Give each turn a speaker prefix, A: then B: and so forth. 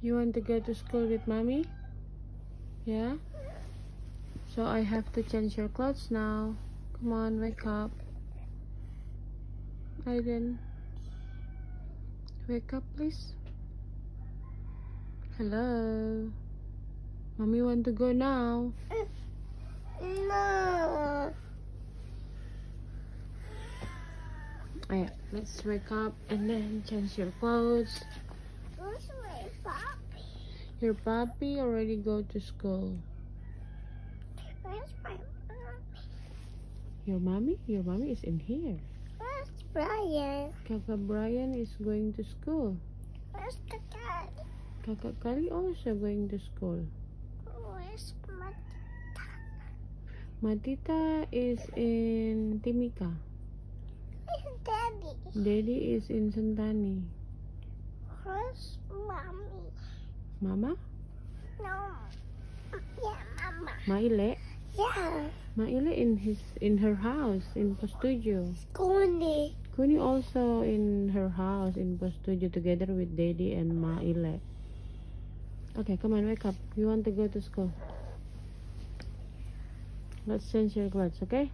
A: You want to go to school with mommy? Yeah? So I have to change your clothes now. Come on, wake up. Aiden. Wake up, please. Hello. Mommy want to go now.
B: No.
A: Alright, let's wake up and then change your clothes.
B: Where's my puppy?
A: Your puppy already go to school.
B: Where's my mommy?
A: Your mommy? Your mommy is in here.
B: Where's Brian?
A: Kakak Brian is going to school.
B: Where's the cat?
A: Kakak Kali also going to school.
B: Where's Matita?
A: Matita is in Timika.
B: Where's Daddy?
A: Daddy is in Sentani.
B: Where's Mommy?
A: Mama?
B: No. Yeah, Mama.
A: Maile?
B: Yeah.
A: Maile in her house in Postudio.
B: Kuni.
A: Kuni also in her house in Postudio together with Daddy and Maile. Okay, come on, wake up. You want to go to school? Let's change your clothes, okay?